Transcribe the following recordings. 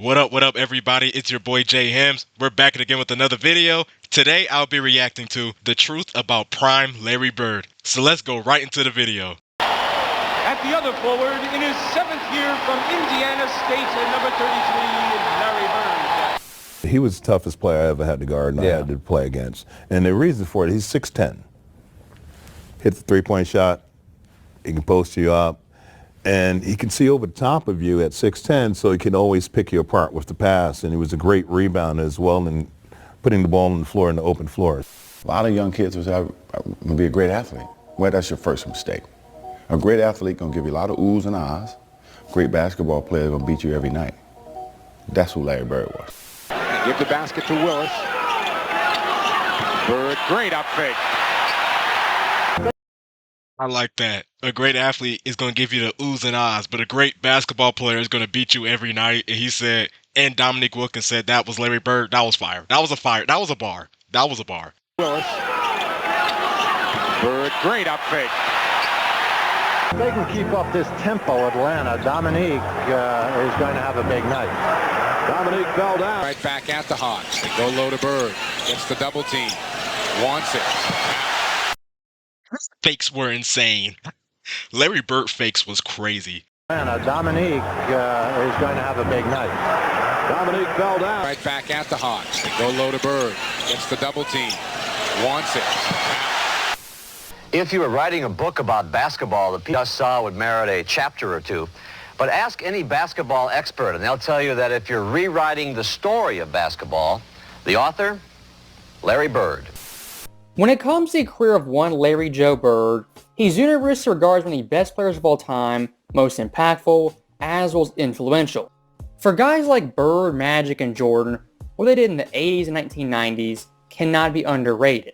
What up, everybody? It's your boy Jay Hems. We're back again with another video. Today, I'll be reacting to the truth about prime Larry Bird. So let's go right into the video. At the other forward, in his 7th year from Indiana State at number 33, Larry Bird. He was the toughest player I ever had to guard and I had to play against. And the reason for it, he's 6'10". Hit the three-point shot, he can post you up, and he can see over the top of you at 6'10", so he can always pick you apart with the pass. And he was a great rebounder as well and putting the ball on the floor in the open floor. A lot of young kids will say, I'm going to be a great athlete. Well, that's your first mistake. A great athlete going to give you a lot of oohs and ahs. A great basketball player going to beat you every night. That's who Larry Bird was. Give the basket to Willis. Bird, great up fake. I like that. A great athlete is going to give you the oohs and ahs, but a great basketball player is going to beat you every night. And he said, and Dominique Wilkins said that was Larry Bird. That was fire. That was a fire. That was a bar. That was a bar. Willis. Bird, great up fake. If they can keep up this tempo, Atlanta, Dominique is going to have a big night. Dominique fell down. Right back at the Hawks. They go low to Bird. Gets the double team. Wants it. Fakes were insane. Larry Bird fakes was crazy. Atlanta, Dominique is going to have a big night. Dominique fell down. Right back at the Hawks. They go low to Bird. Gets the double team. Wants it. If you were writing a book about basketball, the piece I saw would merit a chapter or two. But ask any basketball expert, and they'll tell you that if you're rewriting the story of basketball, the author, Larry Bird. When it comes to the career of one Larry Joe Bird, he's universally regarded as one of the best players of all time, most impactful, as well as influential. For guys like Bird, Magic, and Jordan, what they did in the 80s and 1990s cannot be underrated.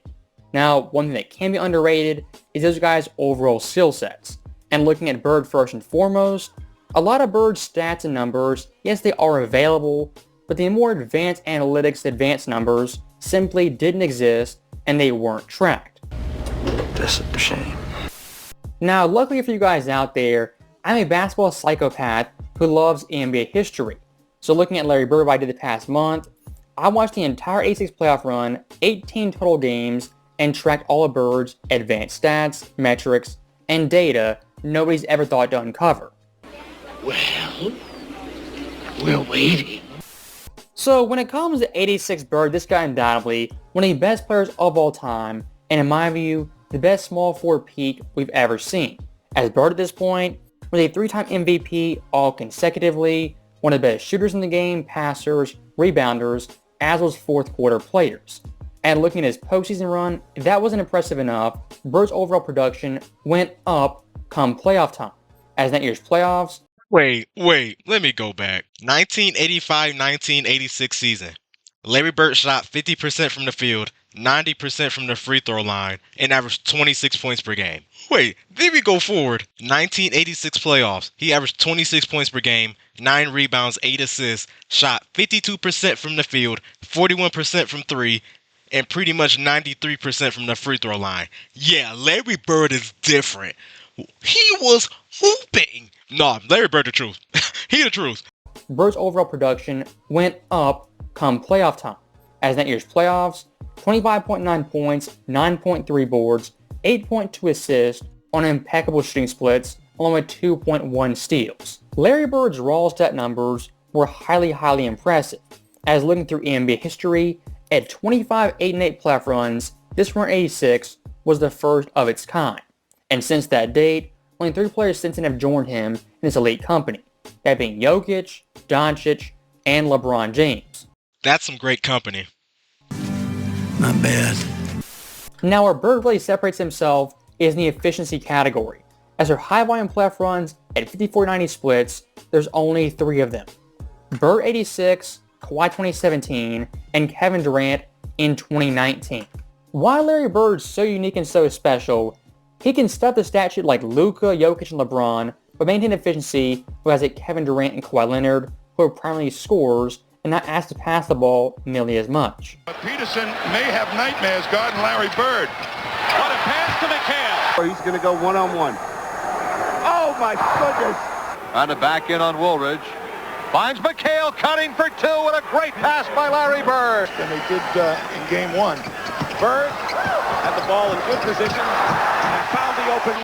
Now, one thing that can be underrated is those guys' overall skill sets. And looking at Bird first and foremost, a lot of Bird's stats and numbers, yes, they are available, but the more advanced analytics, advanced numbers, simply didn't exist and they weren't tracked. That's a shame. Now, luckily for you guys out there, I'm a basketball psychopath who loves NBA history. So looking at Larry Bird, I did the past month, I watched the entire 86 playoff run, 18 total games, and tracked all of Bird's advanced stats, metrics, and data nobody's ever thought to uncover. Well, we're waiting. So when it comes to 86 Bird, this guy undoubtedly one of the best players of all time, and in my view, the best small forward peak we've ever seen. As Bird at this point was a 3-time MVP all consecutively, one of the best shooters in the game, passers, rebounders, as well as fourth quarter players. And looking at his postseason run, if that wasn't impressive enough, Bird's overall production went up come playoff time. As that year's playoffs, Wait, let me go back. 1985-1986 season. Larry Bird shot 50% from the field, 90% from the free throw line, and averaged 26 points per game. Wait, then we go forward. 1986 playoffs. He averaged 26 points per game, 9 rebounds, 8 assists, shot 52% from the field, 41% from 3, and pretty much 93% from the free throw line. Yeah, Larry Bird is different. He was hooping. Nah, Larry Bird the truth. He the truth. Bird's overall production went up come playoff time. As that year's playoffs, 25.9 points, 9.3 boards, 8.2 assists on impeccable shooting splits, along with 2.1 steals. Larry Bird's raw stat numbers were highly impressive. As looking through NBA history, at 25 8-8 playoff runs, this run 86 was the first of its kind. And since that date, only 3 players since then have joined him in this elite company, that being Jokic, Doncic, and LeBron James. That's some great company. Not bad. Now where Bird really separates himself is in the efficiency category. As their high volume playoff runs at 54-90 splits, there's only 3 of them. Bird 86, Kawhi 2017, and Kevin Durant in 2019. Why Larry Bird's so unique and so special, he can stuff the stat sheet like Luka, Jokic, and LeBron, but maintain efficiency whereas like Kevin Durant and Kawhi Leonard, who are primarily scorers and not asked to pass the ball nearly as much. But Peterson may have nightmares guarding Larry Bird. What a pass to McHale. He's going to go one-on-one. Oh, my goodness. Trying to back in on Woolridge. Finds McHale cutting for two, and a great pass by Larry Bird. Than they did in game one. Bird had the ball in good position and found the open.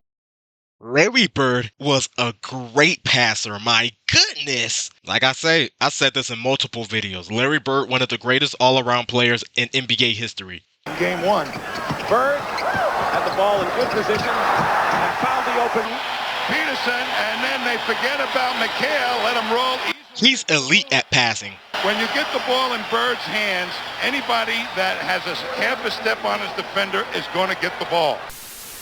Larry Bird was a great passer, my goodness. Like I said this in multiple videos. Larry Bird, one of the greatest all-around players in NBA history. In game one. Bird had the ball in good position and found the open. Peterson, and then they forget about McHale, let him roll easily. He's elite at passing. When you get the ball in Bird's hands, anybody that has a half a step on his defender is going to get the ball.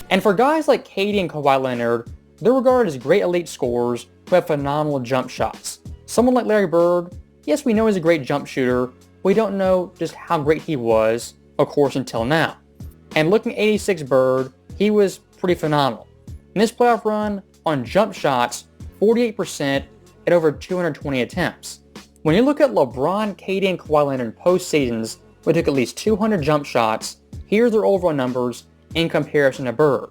And for guys like KD and Kawhi Leonard, they're regarded as great elite scorers who have phenomenal jump shots. Someone like Larry Bird, yes, we know he's a great jump shooter, we don't know just how great he was, of course, until now. And looking at 86 Bird, he was pretty phenomenal. In this playoff run, on jump shots, 48% at over 220 attempts. When you look at LeBron, KD, and Kawhi Leonard in postseasons, who took at least 200 jump shots, here's their overall numbers in comparison to Bird.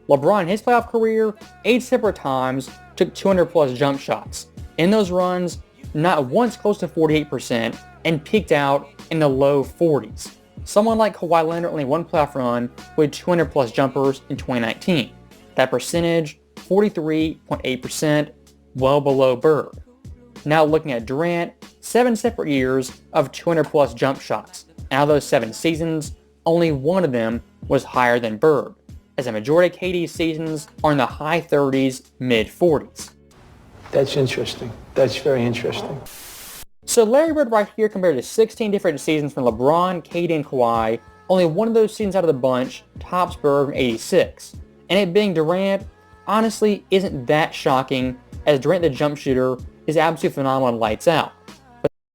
LeBron in his playoff career, 8 separate times, took 200 plus jump shots. In those runs, not once close to 48% and peaked out in the low 40s. Someone like Kawhi Leonard only one playoff run with 200 plus jumpers in 2019. That percentage, 43.8%, well below Bird. Now looking at Durant, 7 separate years of 200 plus jump shots. Out of those 7 seasons, only one of them was higher than Bird, as a majority of KD's seasons are in the high 30s, mid 40s. That's interesting. That's very interesting. So Larry Bird right here compared to 16 different seasons from LeBron, KD, and Kawhi, only one of those seasons out of the bunch tops Bird from 86. And it being Durant, honestly isn't that shocking, as Durant the jump shooter is absolutely phenomenal and lights out.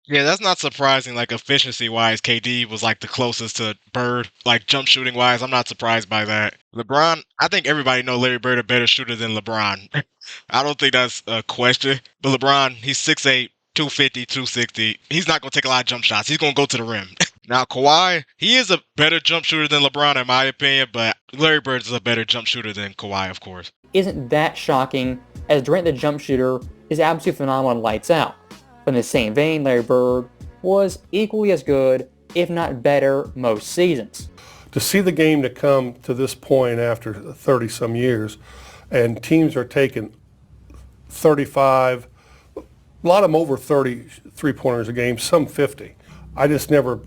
Yeah, that's not surprising. Like, efficiency-wise, KD was like the closest to Bird. Like, jump shooting-wise, I'm not surprised by that. LeBron, I think everybody know Larry Bird a better shooter than LeBron. I don't think that's a question. But LeBron, he's 6'8", 250, 260. He's not going to take a lot of jump shots. He's going to go to the rim. Now, Kawhi, he is a better jump shooter than LeBron, in my opinion, but Larry Bird is a better jump shooter than Kawhi, of course. Isn't that shocking, as Durant the jump shooter is absolutely phenomenal and lights out. But in the same vein, Larry Bird was equally as good, if not better, most seasons. To see the game to come to this point after 30-some years, and teams are taking 35, a lot of them over 30 three-pointers a game, some 50. I just never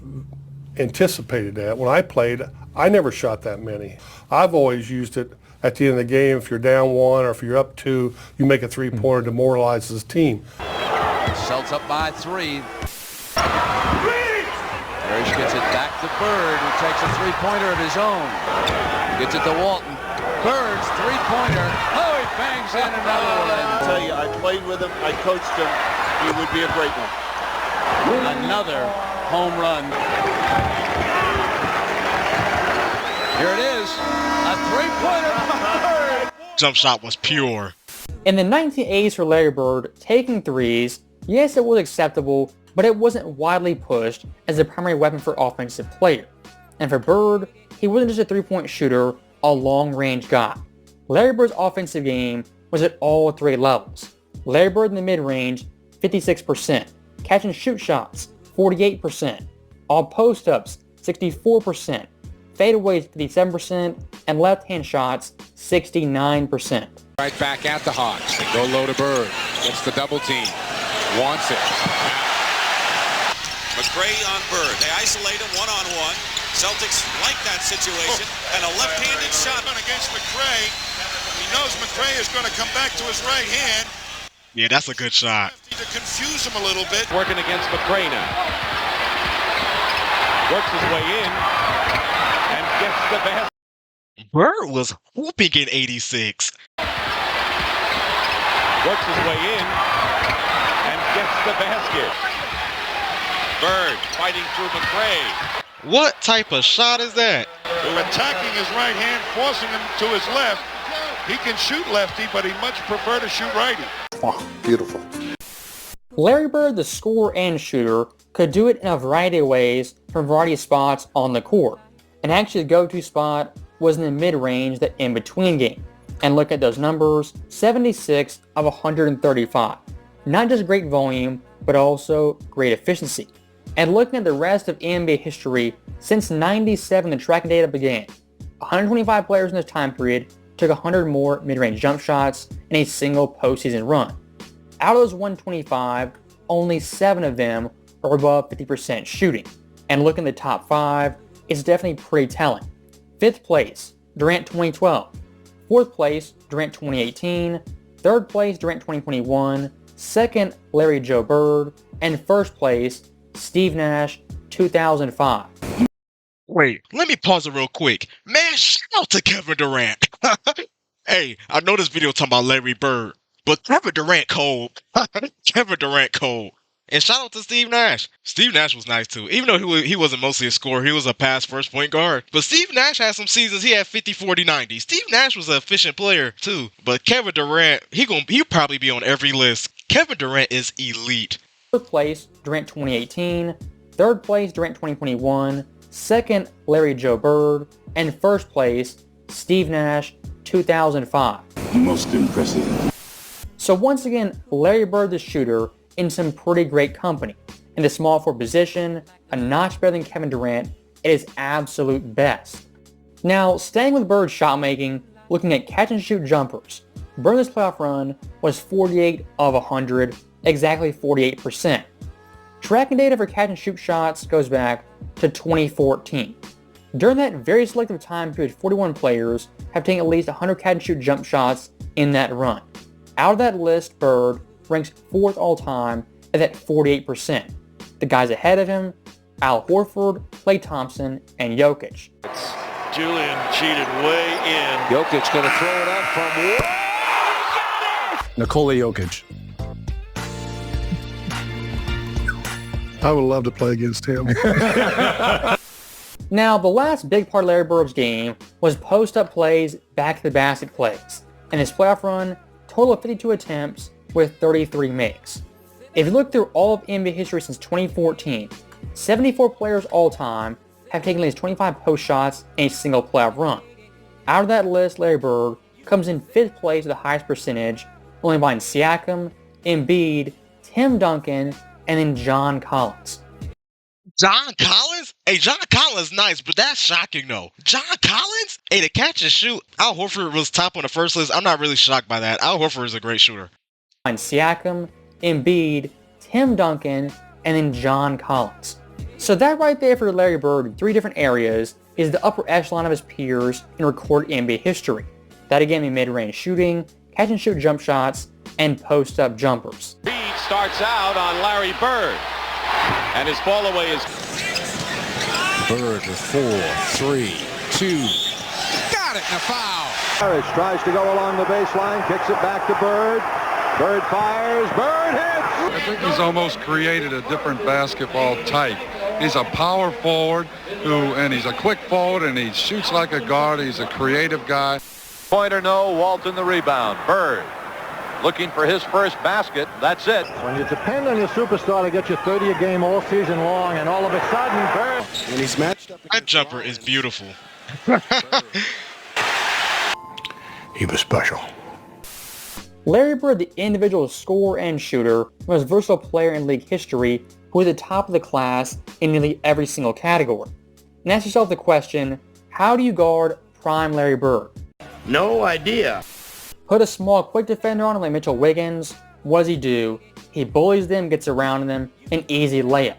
anticipated that. When I played, I never shot that many. I've always used it at the end of the game. If you're down 1 or if you're up 2, you make a three-pointer, demoralizes the team. Celts up by 3. Parrish gets it back to Bird, who takes a three-pointer of his own. Gets it to Walton. Bird's three-pointer. Oh, he bangs in another one. I tell you, I played with him. I coached him. He would be a great one. Another home run. Here it is. A three-pointer. Jump shot was pure. In the 1980s for Larry Bird, taking threes, yes, it was acceptable, but it wasn't widely pushed as a primary weapon for offensive player. And for Bird, he wasn't just a three-point shooter, a long-range guy. Larry Bird's offensive game was at all 3 levels. Larry Bird in the mid-range, 56%. Catch and shoot shots, 48%. All post-ups, 64%. Fadeaways, 57%. And left-hand shots, 69%. Right back at the Hawks. They go low to Bird. Gets the double team. Wants it. McRae on Bird. They isolate him one-on-one. Celtics like that situation. And a left-handed shot against McRae. He knows McRae is going to come back to his right hand. Yeah, that's a good shot. To confuse him a little bit. Working against McRae now. Works his way in and gets the basket. Bird was whooping in 86. Works his way in and gets the basket. Bird fighting through McRae. What type of shot is that? They're attacking his right hand, forcing him to his left. He can shoot lefty, but he'd much prefer to shoot righty. Oh, beautiful. Larry Bird, the scorer and shooter, could do it in a variety of ways from a variety of spots on the court. And actually the go-to spot was in the mid-range, the in-between game. And look at those numbers, 76 of 135. Not just great volume, but also great efficiency. And looking at the rest of NBA history, since '97 the tracking data began, 125 players in this time period took 100 more mid-range jump shots in a single postseason run. Out of those 125, only 7 of them are above 50% shooting. And looking at the top 5, it's definitely pretty telling. 5th place, Durant 2012. 4th place, Durant 2018. 3rd place, Durant 2021. 2nd, Larry Joe Bird. And 1st place, Steve Nash 2005. Wait, let me pause it real quick. Man, shout out to Kevin Durant. Hey, I know this video talking about Larry Bird, but Kevin Durant cold. Kevin Durant cold. And shout out to Steve Nash. Steve Nash was nice too. Even though he wasn't mostly a scorer, he was a pass first point guard. But Steve Nash had some seasons he had 50, 40, 90. Steve Nash was an efficient player too. But Kevin Durant, he'll probably be on every list. Kevin Durant is elite. 4th place, Durant 2018. 3rd place, Durant 2021. 2nd, Larry Joe Bird. And 1st place, Steve Nash 2005. Most impressive. So once again, Larry Bird the shooter in some pretty great company. In the small forward position, a notch better than Kevin Durant at his absolute best. Now, staying with Bird's shot making, looking at catch and shoot jumpers, Bird in this playoff run was 48 of 100, exactly 48%. Tracking data for catch and shoot shots goes back to 2014. During that very selective time period, 41 players have taken at least 100 catch and shoot jump shots in that run. Out of that list, Bird ranks 4th all-time at that 48%. The guys ahead of him, Al Horford, Klay Thompson, and Jokic. Julian cheated way in. Jokic going to throw it up from Nikola Jokic. I would love to play against him. Now, the last big part of Larry Bird's game was post-up plays, back-to-the-basket plays. In his playoff run, total of 52 attempts with 33 makes. If you look through all of NBA history since 2014, 74 players all-time have taken at least 25 post shots in a single playoff run. Out of that list, Larry Bird comes in 5th place with the highest percentage, only behind Siakam, Embiid, Tim Duncan, and then John Collins. John Collins? Hey, John Collins nice, but that's shocking though. John Collins? Hey, to catch and shoot, Al Horford was top on the first list. I'm not really shocked by that. Al Horford is a great shooter. Siakam, Embiid, Tim Duncan, and then John Collins. So that right there for Larry Bird in 3 different areas is the upper echelon of his peers in recorded NBA history. That again be mid-range shooting, catch and shoot jump shots, and post-up jumpers. Reed starts out on Larry Bird. And his fall away is Bird with 4, 3, 2. Got it, and a foul. Harris tries to go along the baseline, kicks it back to Bird. Bird fires, Bird hits! I think he's almost created a different basketball type. He's a power forward and he's a quick forward, and he shoots like a guard. He's a creative guy. pointer, no. Walton the rebound. Bird looking for his first basket. That's it. When you depend on your superstar to get you 30 a game all season long, and all of a sudden, Bird. And he's matched up. That jumper is beautiful. He was special. Larry Bird, the individual scorer and shooter, most versatile player in league history, who was at the top of the class in nearly every single category. And ask yourself the question, how do you guard prime Larry Bird? No idea. Put a small, quick defender on him like Mitchell Wiggins. What does he do? He bullies them, gets around them, an easy layup.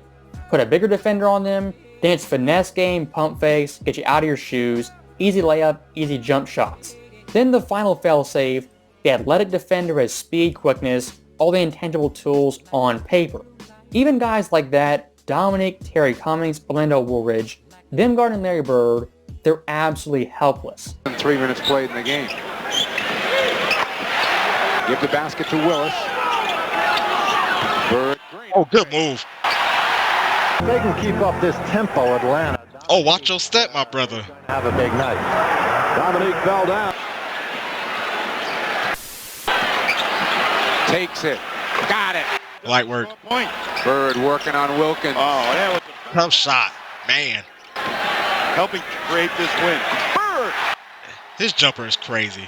Put a bigger defender on them, then it's finesse game, pump fakes, get you out of your shoes, easy layup, easy jump shots. Then the final fail-safe, the athletic defender has speed, quickness, all the intangible tools on paper. Even guys like that, Dominique, Terry Cummings, Orlando Woolridge, them guarding Larry Bird, they're absolutely helpless. 3 minutes played in the game. Give the basket to Willis. Bird. Oh, good move. If they can keep up this tempo, Atlanta. Oh, watch your step, my brother. Have a big night. Dominique fell down. Takes it. Got it. Light work. Point. Bird working on Wilkins. Oh, that was Tough shot, man. helping to create this win. Bird. His jumper is crazy.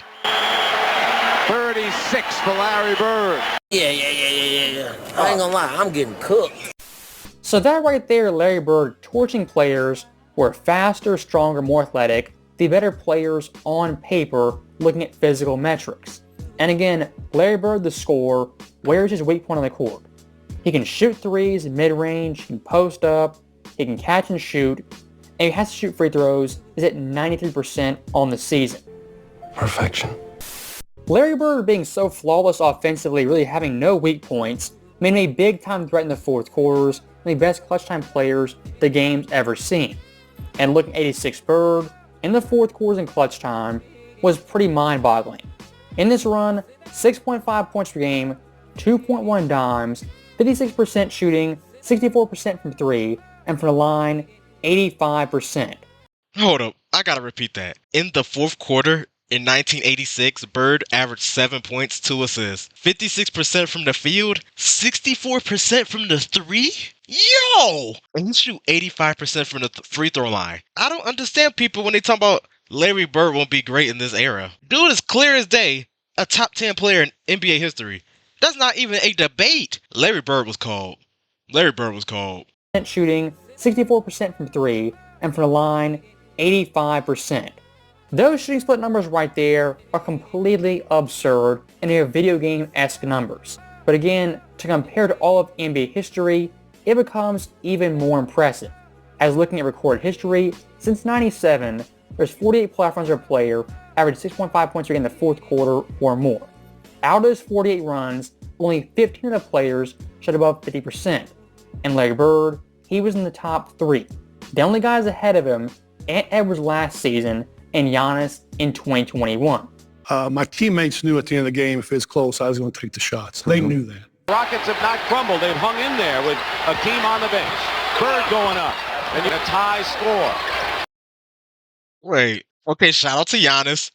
Bird 36 for Larry Bird. Yeah. I ain't gonna lie, I'm getting cooked. So that right there, Larry Bird torching players who are faster, stronger, more athletic, the better players on paper looking at physical metrics. And again, Larry Bird, the scorer, where's his weak point on the court? He can shoot threes mid-range, he can post up, he can catch and shoot, and he has to shoot free throws, is at 93% on the season. Perfection. Larry Bird being so flawless offensively, really having no weak points, made him a big-time threat in the fourth quarters, one of the best clutch-time players the game's ever seen. And looking at 86 Bird, in the fourth quarters and clutch time, was pretty mind-boggling. In this run, 6.5 points per game, 2.1 dimes, 56% shooting, 64% from 3, and from the line, 85%. Hold up, I gotta repeat that. In the fourth quarter, in 1986, Bird averaged 7 points, 2 assists, 56% from the field, 64% from the three? Yo! And he shoot 85% from the free throw line. I don't understand people when they talk about Larry Bird won't be great in this era. Dude is clear as day, a top 10 player in NBA history. That's not even a debate. Larry Bird was cold. Larry Bird was cold. Shooting 64% from 3, and from the line, 85%. Those shooting split numbers right there are completely absurd, and they are video game-esque numbers. But again, to compare to all of NBA history, it becomes even more impressive. As looking at recorded history, since 97, there's 48 playoff runs of a player averaged 6.5 points per game in the fourth quarter or more. Out of those 48 runs, only 15 of the players shot above 50%. And Larry Bird, he was in the top 3. The only guys ahead of him, Ant Edwards last season, and Giannis in 2021. My teammates knew at the end of the game if it was close, I was going to take the shots. They knew that. Rockets have not crumbled. They've hung in there with Hakeem on the bench. Bird going up. And a tie score. Wait. Okay, shout out to Giannis.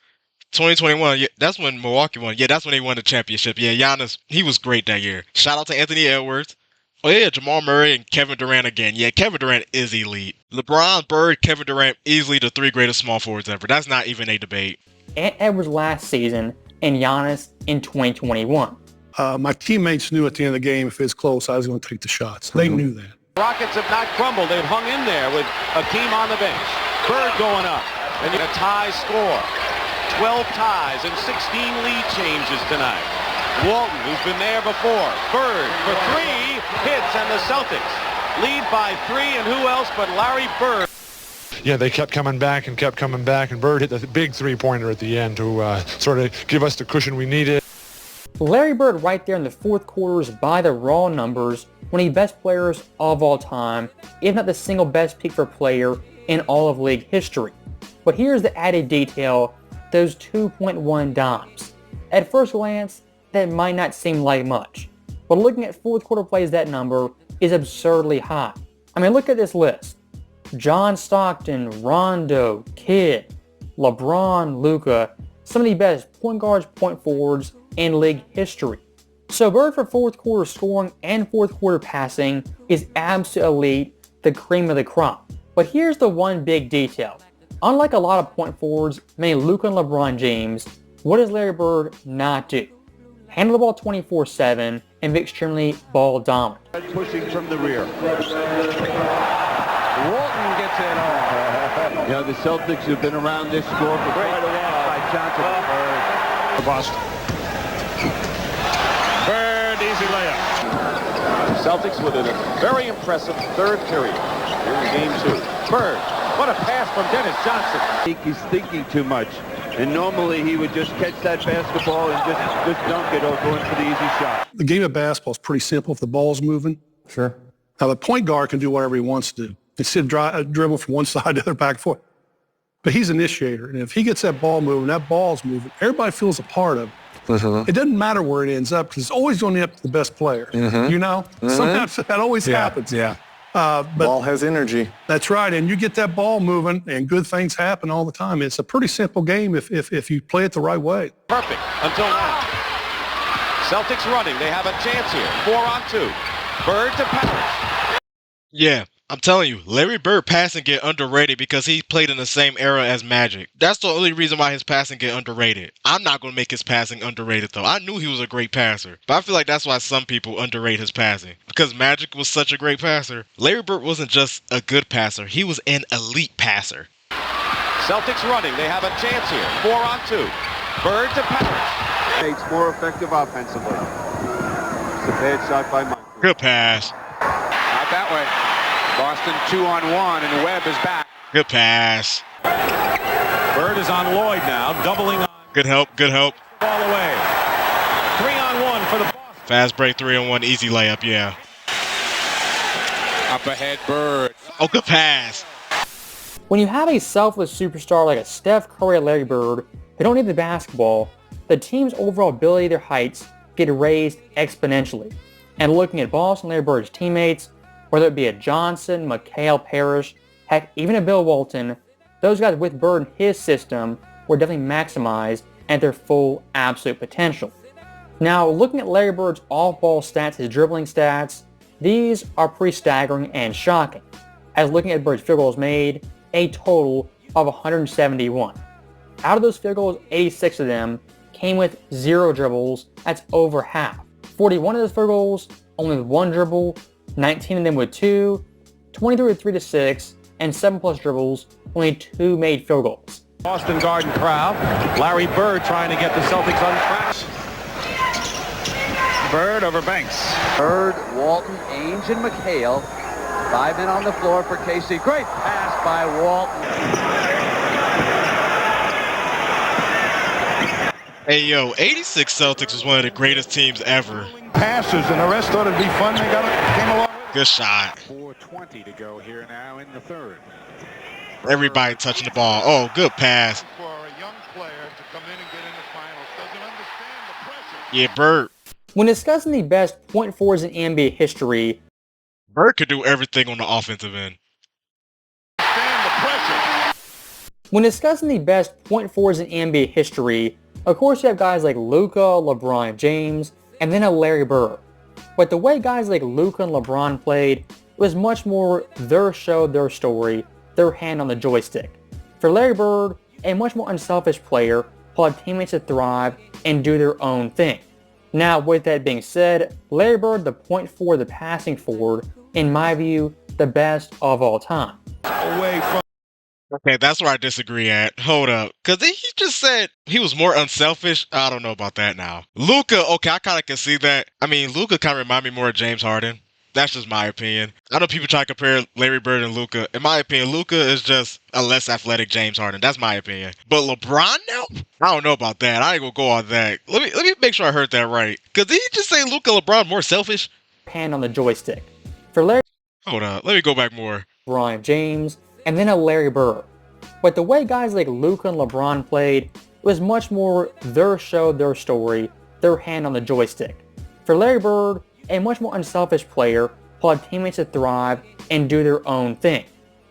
2021, yeah, that's when Milwaukee won. Yeah, that's when they won the championship. Yeah, Giannis, he was great that year. Shout out to Anthony Edwards. Oh yeah, Jamal Murray and Kevin Durant again. Yeah, Kevin Durant is elite. LeBron, Bird, Kevin Durant, easily the 3 greatest small forwards ever. That's not even a debate. Ant Edwards last season, and Giannis in 2021. My teammates knew at the end of the game if it was close, I was going to take the shots. They knew that. Rockets have not crumbled. They've hung in there with Hakeem on the bench. Bird going up. And a tie score. 12 ties and 16 lead changes tonight. Walton, who's been there before. Bird for 3 hits, and the Celtics lead by 3, and who else but Larry Bird. Yeah, they kept coming back, and Bird hit the big three-pointer at the end to sort of give us the cushion we needed. Larry Bird right there in the fourth quarters by the raw numbers, one of the best players of all time, if not the single best peak for player in all of league history. But here's the added detail, those 2.1 dimes. At first glance, that might not seem like much, but looking at fourth quarter plays, that number is absurdly high. I mean, look at this list. John Stockton, Rondo, Kidd, LeBron, Luka, some of the best point guards, point forwards in league history. So Bird for fourth quarter scoring and fourth quarter passing is absolutely elite, the cream of the crop. But here's the one big detail. Unlike a lot of point forwards, many Luka and LeBron James, what does Larry Bird not do? Handle the ball 24/7 and be extremely ball dominant. Pushing from the rear. Walton gets it off. You know, the Celtics have been around this score for quite a while. By Johnson. Boston. Bird, easy layup. Celtics with a very impressive third period here in game 2. Bird, what a pass from Dennis Johnson. I think he's thinking too much. And normally he would just catch that basketball and just dunk it or go in for the easy shot. The game of basketball is pretty simple if the ball's moving. Sure. Now, the point guard can do whatever he wants to do. Instead of dribble from one side to the other, back and forth. But he's an initiator. And if he gets that ball moving, that ball's moving, everybody feels a part of it. It doesn't matter where it ends up because it's always going to end up to the best player. You know? Sometimes that always happens. Yeah. But ball has energy. That's right. And you get that ball moving and good things happen all the time. It's a pretty simple game if you play it the right way. Perfect until now. Celtics running. They have a chance here. 4-on-2. Bird to Parrish. Yeah, I'm telling you, Larry Bird passing get underrated because he played in the same era as Magic. That's the only reason why his passing get underrated. I'm not going to make his passing underrated though. I knew he was a great passer, but I feel like that's why some people underrate his passing. Because Magic was such a great passer. Larry Bird wasn't just a good passer, he was an elite passer. Celtics running, they have a chance here. 4-on-2. Bird to Parrish. It's more effective offensively. It's a bad shot by Mike. Good pass. Not that way. Boston 2-on-1, and Webb is back. Good pass. Bird is on Lloyd now, doubling on. Good help, good help. Ball away. 3-on-1 for the Boston. Fast break, 3-on-1, easy layup, yeah. Up ahead, Bird. Oh, good pass. When you have a selfless superstar like a Steph Curry or Larry Bird who don't need the basketball, the team's overall ability, their heights, get raised exponentially. And looking at Boston Larry Bird's teammates, whether it be a Johnson, McHale, Parrish, heck, even a Bill Walton, those guys with Bird in his system were definitely maximized at their full absolute potential. Now, looking at Larry Bird's off-ball stats, his dribbling stats, these are pretty staggering and shocking. As looking at Bird's field goals made, a total of 171. Out of those field goals, 86 of them came with 0 dribbles. That's over half. 41 of those field goals, only with 1 dribble, 19 of them with 2, 23 with 3 to 6, and 7 plus dribbles, only 2 made field goals. Boston Garden crowd. Larry Bird trying to get the Celtics on track. Bird over Banks. Bird, Walton, Ainge, and McHale. 5 men on the floor for KC. Great pass by Walton. Hey, yo, 86 Celtics was one of the greatest teams ever. Passes, and the rest thought it'd be fun. They came along. Good shot. 4:20 to go here now in the third. Everybody touching the ball. Oh, good pass. For a young player to come in and get in the finals, doesn't understand the pressure. Yeah, Bird. When discussing the best point forwards in NBA history, Bird could do everything on the offensive end. Stand the pressure. When discussing the best point forwards in NBA history, of course you have guys like Luka, LeBron James, and then a Larry Bird. But the way guys like Luka and LeBron played, it was much more their show, their story, their hand on the joystick. For Larry Bird, a much more unselfish player who allowed teammates to thrive and do their own thing. Now, with that being said, Larry Bird, the point forward, the passing forward, in my view, the best of all time. Away from. Okay, that's where I disagree at. Hold up. Because he just said he was more unselfish. I don't know about that now. Luka, okay, I kind of can see that. I mean, Luka kind of remind me more of James Harden. That's just my opinion. I know people try to compare Larry Bird and Luka. In my opinion, Luka is just a less athletic James Harden. That's my opinion. But LeBron now? I don't know about that. I ain't gonna go on that. Let me make sure I heard that right. Because did he just say Luka LeBron more selfish? Hand on the joystick. For Larry... Hold up. Let me go back more. LeBron James, and then a Larry Bird. But the way guys like Luka and LeBron played, it was much more their show, their story, their hand on the joystick. For Larry Bird, a much more unselfish player who allowed teammates to thrive and do their own thing.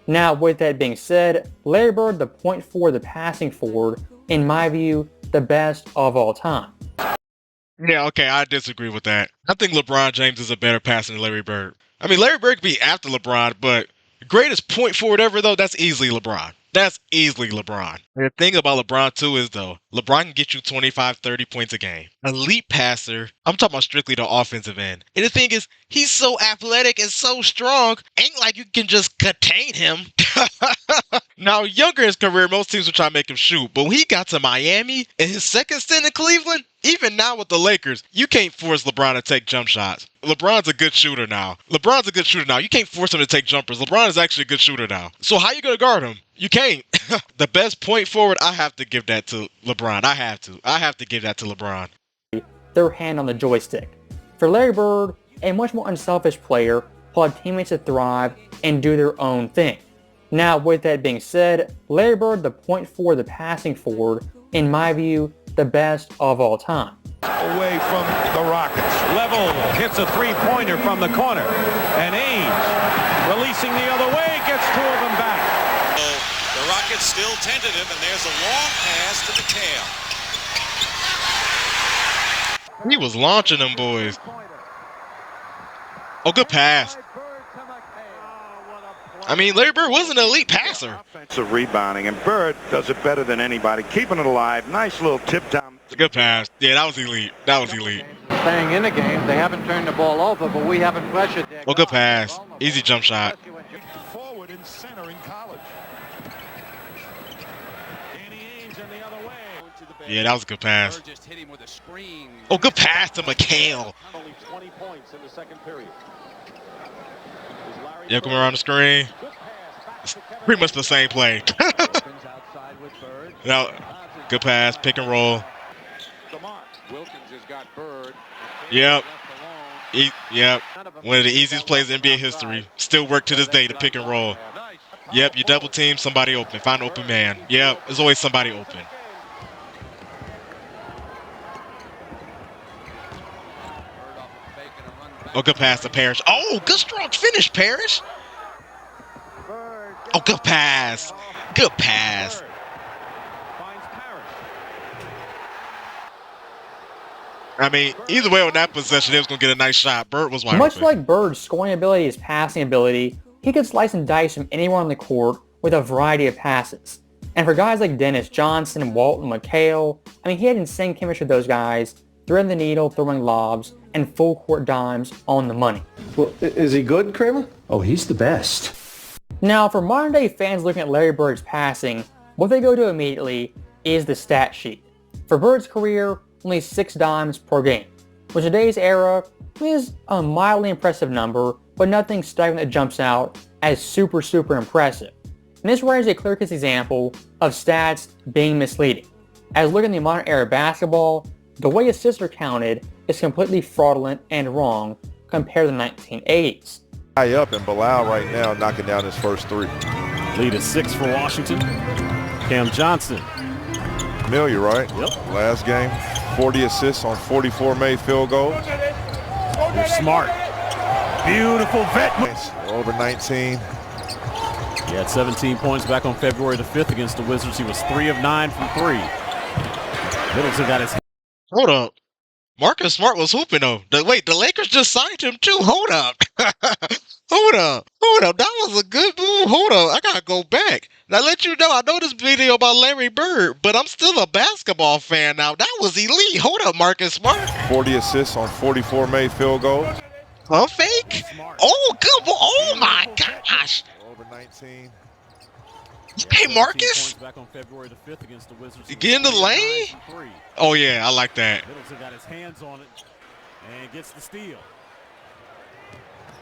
Now, with that being said, Larry Bird, the point forward, the passing forward, in my view, the best of all time. Yeah, okay, I disagree with that. I think LeBron James is a better passer than Larry Bird. I mean, Larry Bird could be after LeBron, but greatest point forward ever, though, that's easily LeBron. That's easily LeBron. And the thing about LeBron, too, is, though, LeBron can get you 25, 30 points a game. Elite passer. I'm talking about strictly the offensive end. And the thing is, he's so athletic and so strong, ain't like you can just contain him. Now, younger in his career, most teams would try to make him shoot. But when he got to Miami, in his second stint in Cleveland, even now with the Lakers, you can't force LeBron to take jump shots. LeBron's a good shooter now. You can't force him to take jumpers. LeBron is actually a good shooter now. So how you going to guard him? You can't. The best point forward, I have to give that to LeBron. I have to give that to LeBron. Their hand on the joystick. For Larry Bird, a much more unselfish player who allowed teammates to thrive and do their own thing. Now, with that being said, Larry Bird, the point forward, the passing forward, in my view, the best of all time. Away from the Rockets. Level hits a three-pointer from the corner. And Ainge, releasing the other way, gets 2 of them back. The Rockets still tentative, and there's a long pass to McHale. He was launching them boys. Oh, good pass. I mean, Larry Bird was an elite passer. Offensive rebounding, and Bird does it better than anybody, keeping it alive. Nice little tip down. Good pass. Yeah, that was elite. That was elite. Staying in the game, they haven't turned the ball over, but we haven't pressured their Well, good pass. Easy jump shot. Forward and center in college. Yeah, that was a good pass. Oh, good pass to McHale. Only 20 points in the second period. Yeah, coming around the screen. It's pretty much the same play. Now, good pass, pick and roll. Wilkins has got Bird. Yep. Yep. One of the easiest plays in NBA history. Still work to this day, the pick and roll. Yep, you double team, somebody open. Find an open man. Yep, there's always somebody open. Oh, good pass to Parrish. Oh, good strong finish, Parrish. Oh, good pass. Good pass. I mean, either way on that possession, they was going to get a nice shot. Bird was wide Much open. like Bird's scoring ability is passing ability, he could slice and dice from anywhere on the court with a variety of passes. And for guys like Dennis Johnson, Walton, McHale, I mean, he had insane chemistry with those guys, threading the needle, throwing lobs, and full court dimes on the money. Well, is he good, Kramer? Oh, he's the best. Now, for modern day fans looking at Larry Bird's passing, what they go to immediately is the stat sheet. For Bird's career, only 6 dimes per game, which in today's era is a mildly impressive number, but nothing staggering that jumps out as super impressive. And this right is a clear-cut example of stats being misleading. As looking at the modern era of basketball, the way assists are counted is completely fraudulent and wrong compared to the 1980s. High up and Bilal right now knocking down his first 3. Lead is 6 for Washington. Cam Johnson. Familiar, right? Yep. Last game, 40 assists on 44 made field goals. You're smart. Beautiful vet. Over 19. He had 17 points back on February the 5th against the Wizards. He was 3 of 9 from 3. Middleton got his... Hold up. Marcus Smart was hooping, though. Wait, the Lakers just signed him, too. Hold up. Hold up. That was a good move. Hold up. I got to go back. Now, let you know, I know this video about Larry Bird, but I'm still a basketball fan now. That was elite. Hold up, Marcus Smart. 40 assists on 44 made field goals. Pump fake? Oh, good. Oh, my gosh. Over 19. Hey, Marcus. Back on February the 5th against the Wizards. You get in the lane? Oh, yeah, I like that. Middleton got his hands on it and gets the steal.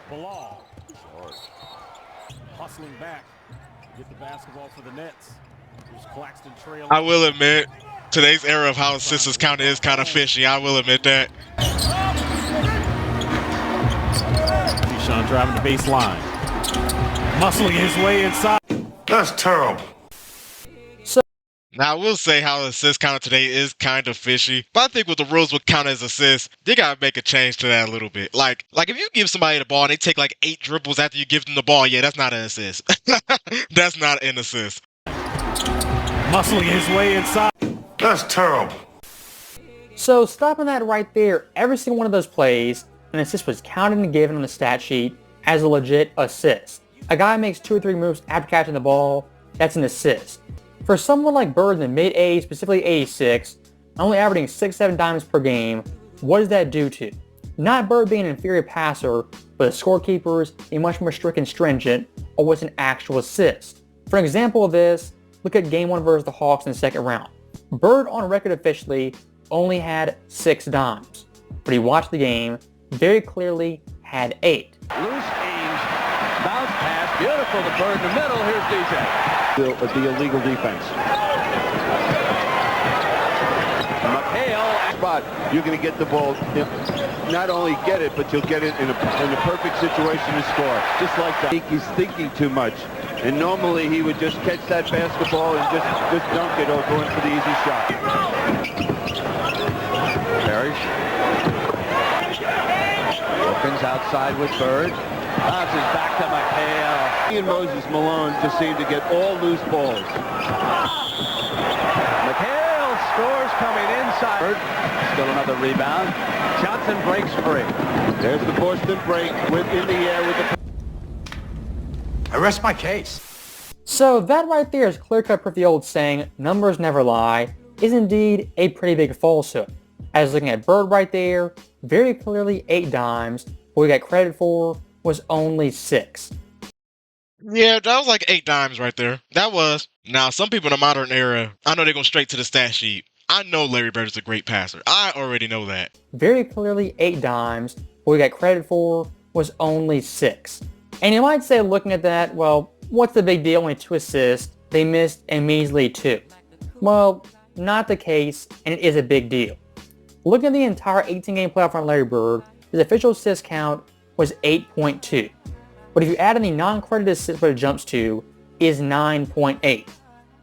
Bilal hustling back to get the basketball for the Nets. Here's Claxton trailing. I will admit, today's era of how assists is counted is kind of fishy. I will admit that. Deshaun driving the baseline. Muscling his way inside. That's terrible. Now, I will say how assists counted today is kind of fishy, but I think with the rules would count as assists, they got to make a change to that a little bit. Like if you give somebody the ball and they take like 8 dribbles after you give them the ball, yeah, that's not an assist. That's not an assist. Muscling his way inside. That's terrible. So stopping that right there, every single one of those plays, an assist was counted and given on the stat sheet as a legit assist. A guy makes 2 or 3 moves after catching the ball, that's an assist. For someone like Bird in the mid-80s, specifically 86, only averaging 6-7 dimes per game, what does that do to? Not Bird being an inferior passer, but the scorekeepers being much more strict and stringent on what's an actual assist. For an example of this, look at Game 1 versus the Hawks in the second round. Bird on record officially only had 6 dimes, but he watched the game, very clearly had 8. Loose Ames, bounce pass, beautiful to Bird in the middle. Here's DJ. The illegal defense. McHale spot. You're going to get the ball. Not only get it, but you'll get it in a perfect situation to score. Just like that. I think he's thinking too much. And normally he would just catch that basketball and just dunk it or go in for the easy shot. Parrish. Wilkins outside with Bird. Bounces back to McHale. And Moses Malone just seemed to get all loose balls. McHale scores coming inside. Bird, still another rebound. Johnson breaks free. There's the Boston break in the air with the... I rest my case. So that right there is clear-cut proof the old saying, numbers never lie, is indeed a pretty big falsehood. As looking at Bird right there, very clearly 8 dimes, what we got credit for was only 6. Yeah, that was like 8 dimes right there. That was. Now, some people in the modern era, I know they're going straight to the stat sheet. I know Larry Bird is a great passer. I already know that. Very clearly 8 dimes, what we got credit for was only 6. And you might say, looking at that, well, what's the big deal? Only 2 assists. They missed a measly 2. Well, not the case, and it is a big deal. Looking at the entire 18-game playoff run Larry Bird, his official assist count was 8.2. But if you add in the non-credited assists what it jumps to, is 9.8.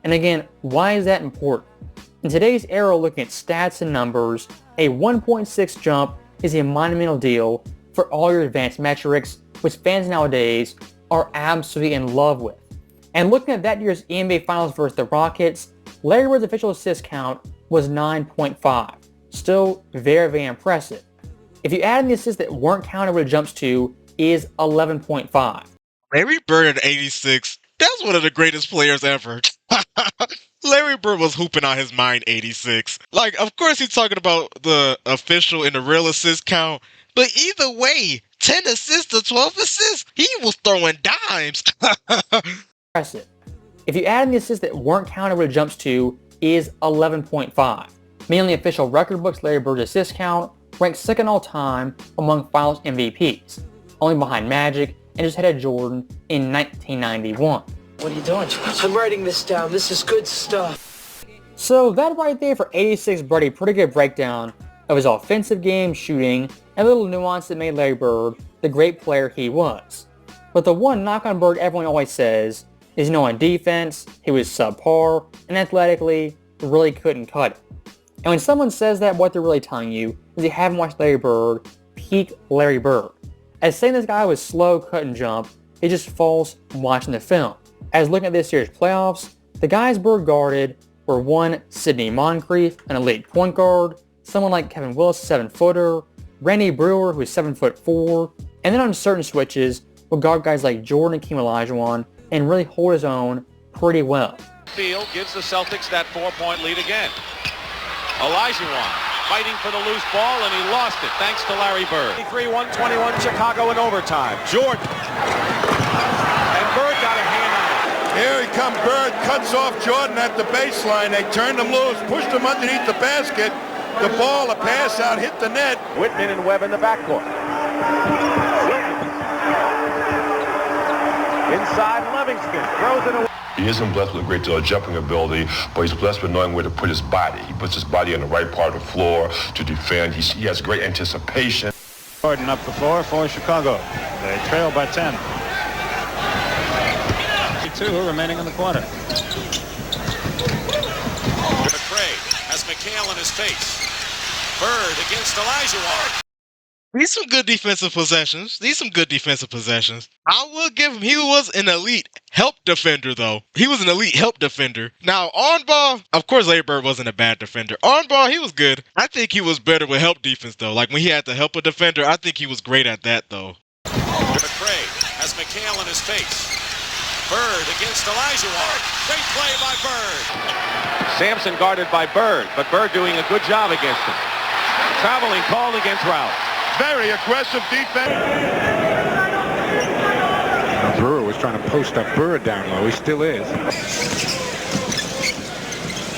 And again, why is that important? In today's era, looking at stats and numbers, a 1.6 jump is a monumental deal for all your advanced metrics, which fans nowadays are absolutely in love with. And looking at that year's NBA Finals versus the Rockets, Larry Bird's official assist count was 9.5. Still very, very impressive. If you add in the assists that weren't counted what it jumps to, is 11.5. Larry Bird at 86, that's one of the greatest players ever. Larry Bird was hooping out his mind 86. Like, of course he's talking about the official and the real assist count, but either way, 10 assists to 12 assists, he was throwing dimes. Impressive. If you add in the assists that weren't counted what it jumps to, is 11.5. Meaning the official record books, Larry Bird's assist count ranks second all time among Finals MVPs, only behind Magic and just ahead of Jordan in 1991. What are you doing, George? I'm writing this down. This is good stuff. So that right there for 86 brought a pretty good breakdown of his offensive game, shooting, and a little nuance that made Larry Bird the great player he was. But the one knock on Bird everyone always says is, on defense, he was subpar, and athletically, really couldn't cut it. And when someone says that, what they're really telling you is they haven't watched Larry Bird peak Larry Bird. As saying this guy was slow, couldn't jump, is just false watching the film. As looking at this year's playoffs, the guys Bird guarded were one, Sidney Moncrief, an elite point guard, someone like Kevin Willis, 7-footer, Randy Brewer, who's 7'4", and then on certain switches, will guard guys like Jordan and Hakeem Olajuwon and really hold his own pretty well. Field gives the Celtics that 4-point lead again. Olajuwon fighting for the loose ball, and he lost it thanks to Larry Bird. 3-1-21 Chicago in overtime. Jordan. And Bird got a hand on it. Here he comes, Bird cuts off Jordan at the baseline. They turned him loose, pushed him underneath the basket. The ball, a pass out, hit the net. Whitman and Webb in the backcourt. Inside, Livingston throws it away. He isn't blessed with a great deal of jumping ability, but he's blessed with knowing where to put his body. He puts his body on the right part of the floor to defend. He has great anticipation. Jordan up the floor for Chicago. They trail by 10. 2 remaining in the quarter. McRae has McHale in his face. Bird against Olajuwon. These some good defensive possessions. I will give him, he was an elite help defender, though. He was an elite help defender. Now, on ball, of course, Larry Bird wasn't a bad defender. On ball, he was good. I think he was better with help defense, though. Like, when he had to help a defender, I think he was great at that, though. McRae has McHale in his face. Bird against Olajuwon. Great play by Bird. Sampson guarded by Bird, but Bird doing a good job against him. Traveling called against Ralph. Very aggressive defense. Brewer was trying to post up Bird down low. He still is.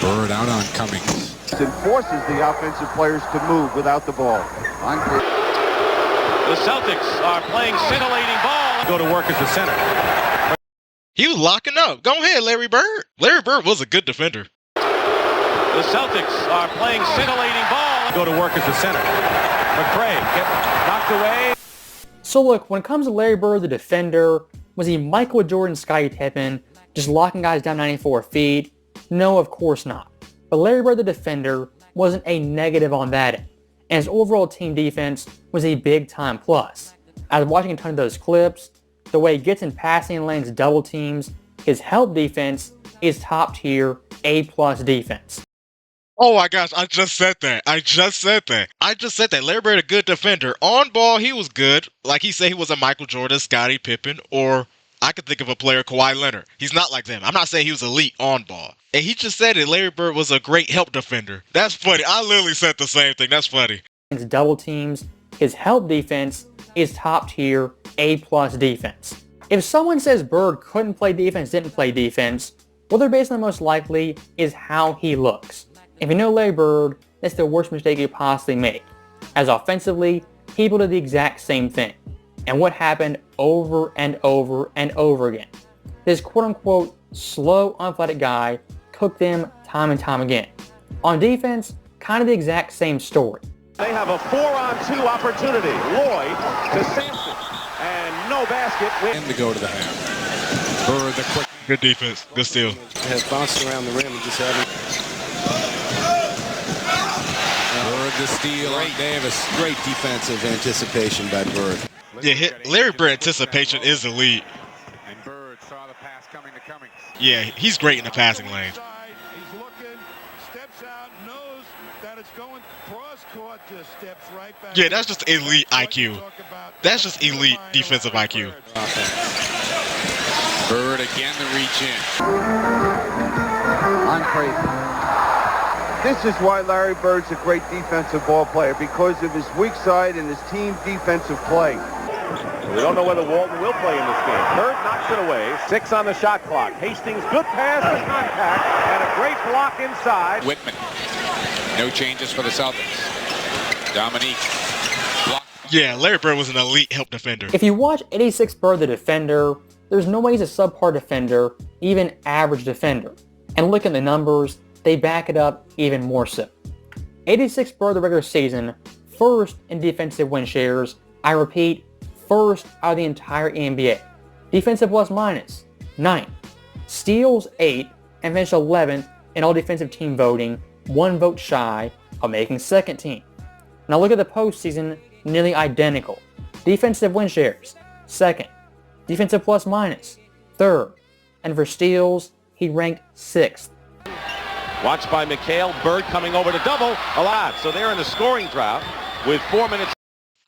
Bird out on Cummings. It forces the offensive players to move without the ball. The Celtics are playing scintillating ball. Go to work as the center. He was locking up. Go ahead, Larry Bird. Larry Bird was a good defender. The Celtics are playing scintillating ball. Go to work as the center. McRae gets knocked away. So look, when it comes to Larry Bird, the defender, was he Michael Jordan, Scottie Pippen, just locking guys down 94 feet? No, of course not. But Larry Bird, the defender, wasn't a negative on that end, and his overall team defense was a big-time plus. I was watching a ton of those clips. The way he gets in passing lanes, double teams, his help defense is top-tier, A-plus defense. Oh my gosh, I just said that. Larry Bird, a good defender. On ball, he was good. Like he said, he was a Michael Jordan, Scottie Pippen, or I could think of a player, Kawhi Leonard. He's not like them. I'm not saying he was elite on ball. And he just said it. Larry Bird was a great help defender. That's funny. I literally said the same thing. That's funny. Double teams, his help defense is top tier A+ defense. If someone says Bird couldn't play defense, didn't play defense, what they're based on most likely is how he looks. If you know Larry Bird, that's the worst mistake you possibly make. As offensively, people did the exact same thing. And what happened over and over and over again? This quote-unquote slow, unathletic guy cooked them time and time again. On defense, kind of the exact same story. They have a 4-on-2 opportunity. Lloyd to Sampson. And no basket. And to go to the half. Bird, the quick. Good defense. Good steal. Has bounced around the rim and just haven't. Bird the steal on Davis. Great defensive anticipation by Bird. Yeah, Larry Bird anticipation is elite. And Bird saw the pass coming to Cummings. Yeah, he's great in the passing lane. He's looking, steps out, knows that it's going cross court, just steps right back. Yeah, that's just elite IQ. That's just elite defensive IQ. Bird again to reach in. I'm crazy. This is why Larry Bird's a great defensive ball player, because of his weak side and his team defensive play. We don't know whether Walton will play in this game. Bird knocks it away. 6 on the shot clock. Hastings, good pass to contact, and a great block inside. Whitman. No changes for the Celtics. Dominique. Yeah, Larry Bird was an elite help defender. If you watch 86 Bird the defender, there's no way he's a subpar defender, even average defender. And look at the numbers, they back it up even more so. 86 Bird the regular season, first in defensive win shares. I repeat, first out of the entire NBA. Defensive plus minus, 9. Steals, 8, and finished 11th in all defensive team voting, 1 vote shy of making second team. Now look at the postseason, nearly identical. Defensive win shares, 2nd. Defensive plus minus, 3rd. And for steals, he ranked 6th. Watched by McHale. Bird coming over to double a lot. So they're in the scoring drought with 4 minutes.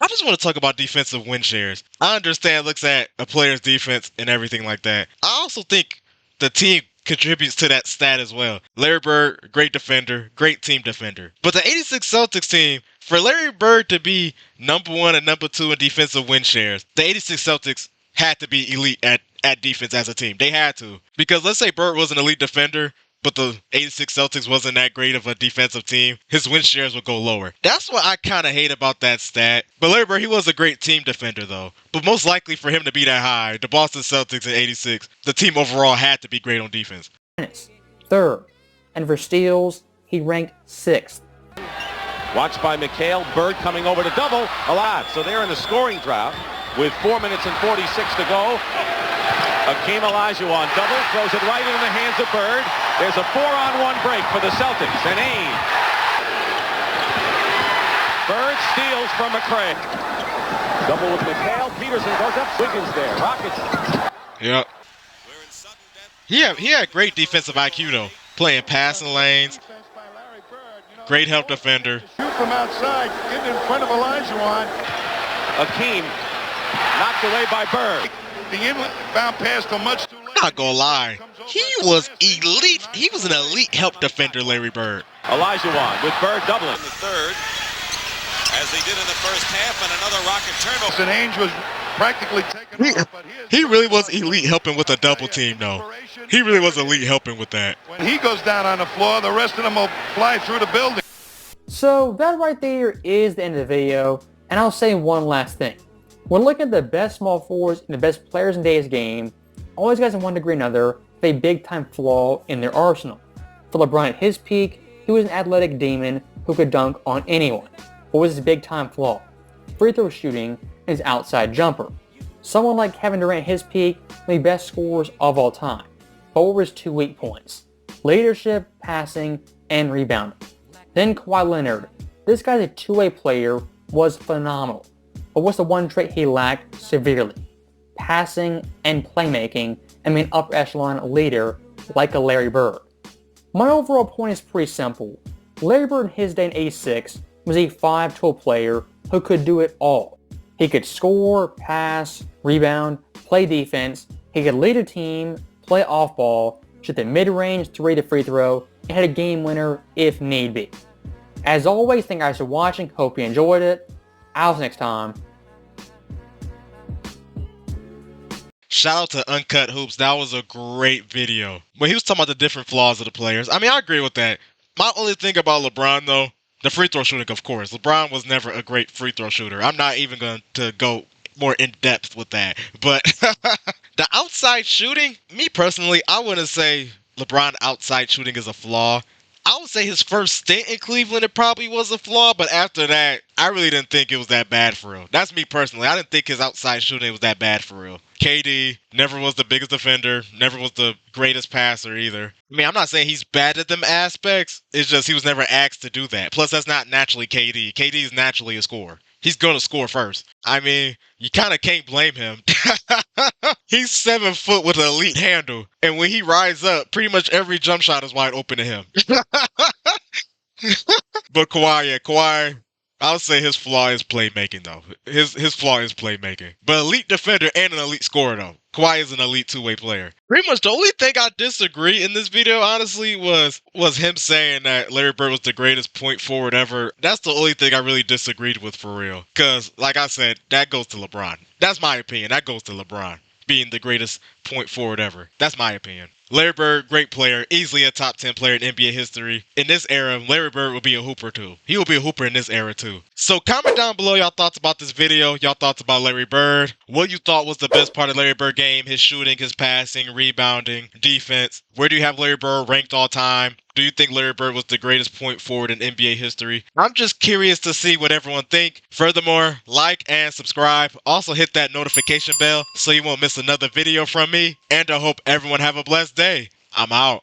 I just want to talk about defensive win shares. I understand looks at a player's defense and everything like that. I also think the team contributes to that stat as well. Larry Bird, great defender, great team defender. But the 86 Celtics team, for Larry Bird to be number 1 and number 2 in defensive win shares, the 86 Celtics had to be elite at defense as a team. They had to. Because let's say Bird was an elite defender, but the 86 Celtics wasn't that great of a defensive team, his win shares would go lower. That's what I kind of hate about that stat. But Larry Bird, he was a great team defender, though. But most likely for him to be that high, the Boston Celtics in 86, the team overall had to be great on defense. 3rd. And for steals, he ranked 6th. Watched by McHale. Bird coming over to double a lot. So they're in the scoring drought with 4 minutes and 46 to go. Hakeem Olajuwon double, throws it right into the hands of Bird. There's a 4-on-1 break for the Celtics, and Ain. Bird steals from McCray. Double with McHale. Peterson goes up. Wiggins there. Rockets. Yep. He had great defensive IQ, though. Playing passing lanes. Great help defender. Shoot from outside, getting in front of Olajuwon. Hakeem knocked away by Bird. The inbound pass to much too late. I'm not gonna lie. He was elite. He was an elite help defender, Larry Bird. Olajuwon with Bird doubling. The third, as they did in the first half, and another Rocket turnover. And Ainge was practically taken off, but he really was elite helping with a double team, though. He really was elite helping with that. when he goes down on the floor, the rest of them will fly through the building. So that right there is the end of the video, and I'll say one last thing. When looking at the best small forwards and the best players in today's game, all these guys in one degree or another have a big-time flaw in their arsenal. For LeBron at his peak, he was an athletic demon who could dunk on anyone. What was his big-time flaw? Free throw shooting and his outside jumper. Someone like Kevin Durant at his peak, one of the best scorers of all time. But what were his 2 weak points? Leadership, passing, and rebounding. Then Kawhi Leonard. This guy's a two-way player, was phenomenal. But what's the one trait he lacked severely? Passing and playmaking, and being an upper echelon leader like a Larry Bird. My overall point is pretty simple. Larry Bird in his day in 86 was a 5-tool player who could do it all. He could score, pass, rebound, play defense, He could lead a team, play off ball, shoot the mid-range 3 to free throw, and hit a game winner if need be. As always, thank you guys for watching. Hope you enjoyed it. I'll see you next time. Shout out to Uncut Hoops. That was a great video. When he was talking about the different flaws of the players, I mean, I agree with that. My only thing about LeBron, though, the free throw shooting, of course. LeBron was never a great free throw shooter. I'm not even going to go more in depth with that. But the outside shooting, me personally, I wouldn't say LeBron outside shooting is a flaw. I would say his first stint in Cleveland, it probably was a flaw, but after that, I really didn't think it was that bad for real. That's me personally. I didn't think his outside shooting was that bad for real. KD never was the biggest defender, never was the greatest passer either. I mean, I'm not saying he's bad at them aspects. It's just he was never asked to do that. Plus, that's not naturally KD. KD is naturally a scorer. He's going to score first. I mean, you kind of can't blame him. He's 7 foot with an elite handle. And when he rides up, pretty much every jump shot is wide open to him. But Kawhi, I would say his flaw is playmaking, though. His flaw is playmaking. But elite defender and an elite scorer, though. Kawhi is an elite two-way player. Pretty much the only thing I disagree in this video, honestly, was him saying that Larry Bird was the greatest point forward ever. That's the only thing I really disagreed with for real. Because, like I said, that goes to LeBron. That's my opinion. That goes to LeBron being the greatest point forward ever. That's my opinion. Larry Bird, great player, easily a top 10 player in NBA history. In this era, Larry Bird will be a hooper too. He will be a hooper in this era too. So comment down below y'all thoughts about this video, y'all thoughts about Larry Bird, what you thought was the best part of Larry Bird game, his shooting, his passing, rebounding, defense. Where do you have Larry Bird ranked all time? Do you think Larry Bird was the greatest point forward in NBA history? I'm just curious to see what everyone think. Furthermore, like and subscribe. Also hit that notification bell so you won't miss another video from me. And I hope everyone have a blessed day. I'm out.